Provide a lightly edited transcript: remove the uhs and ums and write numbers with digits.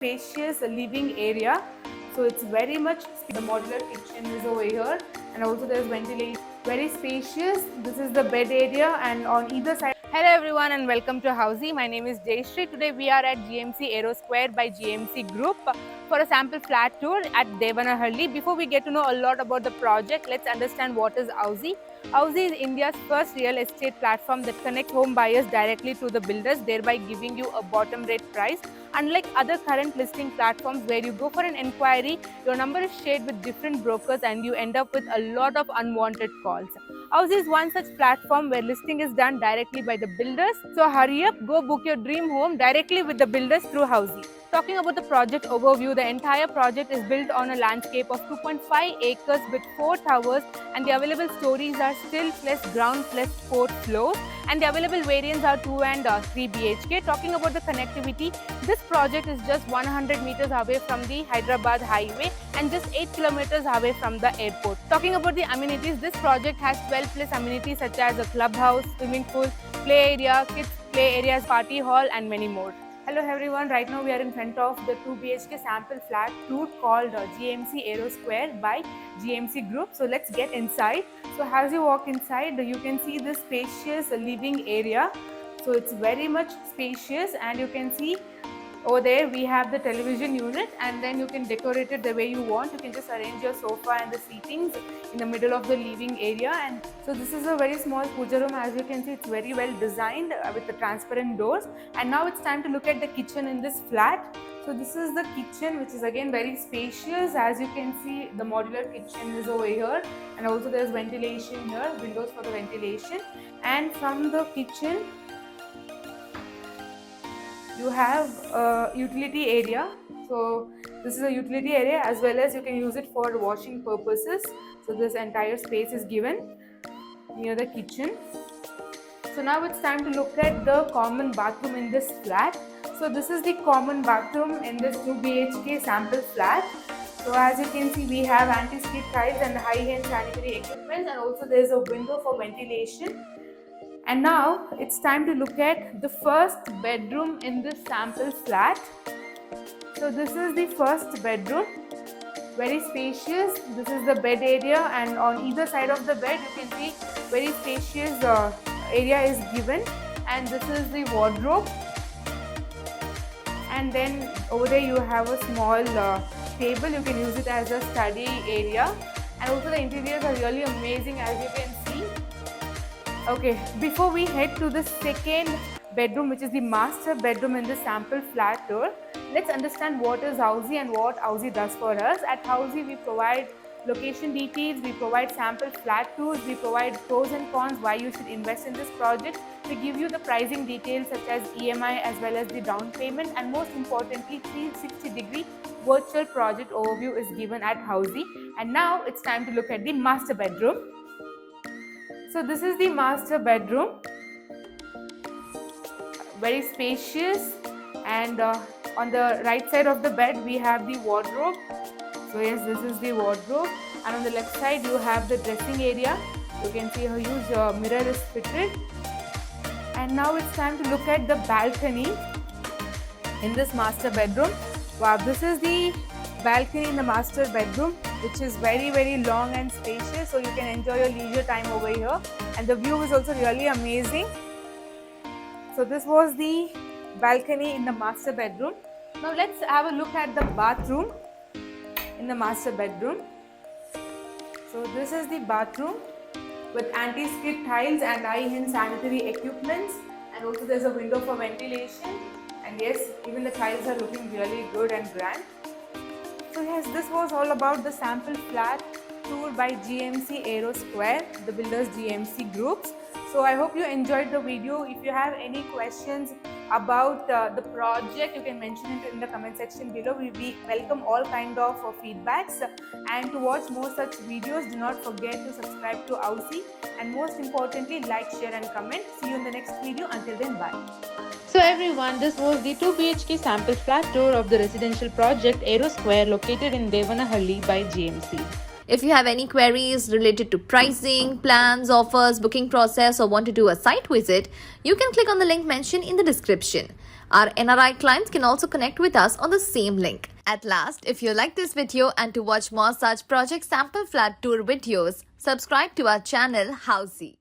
spacious living area. So it's very much, the modular kitchen is over here, and also there's ventilation, very spacious. This is the bed area, and on either side. Hello everyone and welcome to Housey. My name is Jayashree. Today we are at GMC Aero Square by GMC Group for a sample flat tour at Devanahalli. Before we get to know a lot about the project, let's understand what is Housey. Housey is India's first real estate platform that connects home buyers directly to the builders, thereby giving you a bottom rate price. Unlike other current listing platforms where you go for an inquiry, your number is shared with different brokers and you end up with a lot of unwanted calls. Housey is one such platform where listing is done directly by the builders. So hurry up, go book your dream home directly with the builders through Housey. Talking about the project overview, the entire project is built on a landscape of 2.5 acres with 4 towers, and the available stories are still plus ground plus 4th floor, and the available variants are 2 and 3 BHK. Talking about the connectivity, this project is just 100 meters away from the Hyderabad highway and just 8 kilometers away from the airport. Talking about the amenities, this project has 12 plus amenities such as a clubhouse, swimming pool, play area, kids play areas, party hall and many more. Hello everyone, right now we are in front of the 2 BHK sample flat tour called GMC Aero Square by GMC Group. So let's get inside. So as you walk inside, you can see this spacious living area. So it's very much spacious, and you can see over there we have the television unit, and then you can decorate it the way you want. You can just arrange your sofa and the seatings in the middle of the living area. And so this is a very small puja room. As you can see, it's very well designed with the transparent doors. And now it's time to look at the kitchen in this flat. So this is the kitchen, which is again very spacious. As you can see, the modular kitchen is over here, and also there's ventilation here, windows for the ventilation. And from the kitchen you have a utility area. So this is a utility area, as well as you can use it for washing purposes. So this entire space is given near the kitchen. So now it's time to look at the common bathroom in this flat. So this is the common bathroom in this 2 BHK sample flat. So as you can see, we have anti-skid tiles and high-end sanitary equipment, and also there is a window for ventilation. And now it's time to look at the first bedroom in this sample flat. So this is the first bedroom, very spacious. This is the bed area, and on either side of the bed you can see very spacious area is given, and this is the wardrobe. And then over there you have a small table. You can use it as a study area, and also the interiors are really amazing, as you can see. Okay, before we head to the second bedroom, which is the master bedroom in the sample flat tour, let's understand what is Housey and what Housey does for us. At Housey, we provide location details, we provide sample flat tours, we provide pros and cons why you should invest in this project. We give you the pricing details such as EMI as well as the down payment, and most importantly 360-degree virtual project overview is given at Housey. And now it's time to look at the master bedroom. So this is the master bedroom, very spacious, and on the right side of the bed we have the wardrobe. So yes, this is the wardrobe, and on the left side you have the dressing area. You can see a huge mirror is fitted. And now it's time to look at the balcony in this master bedroom. Wow, this is the balcony in the master bedroom, which is very long and spacious, so you can enjoy your leisure time over here, and the view is also really amazing. So this was the balcony in the master bedroom. Now let's have a look at the bathroom in the master bedroom. So this is the bathroom with anti-skid tiles and high-end sanitary equipments, and also there's a window for ventilation, and yes, even the tiles are looking really good and grand. So yes, this was all about the sample flat tour by GMC Aero Square, the builders GMC Groups. So I hope you enjoyed the video. If you have any questions about the project, you can mention it in the comment section below. We welcome all kind of feedbacks. And to watch more such videos, do not forget to subscribe to Housey, and most importantly, like, share and comment. See you in the next video. Until then, bye. So everyone, this was the 2 BHK sample flat tour of the residential project Aero Square located in Devanahalli by GMC. If you have any queries related to pricing, plans, offers, booking process, or want to do a site visit, you can click on the link mentioned in the description. Our NRI clients can also connect with us on the same link. At last, if you like this video and to watch more such project sample flat tour videos, subscribe to our channel Housey.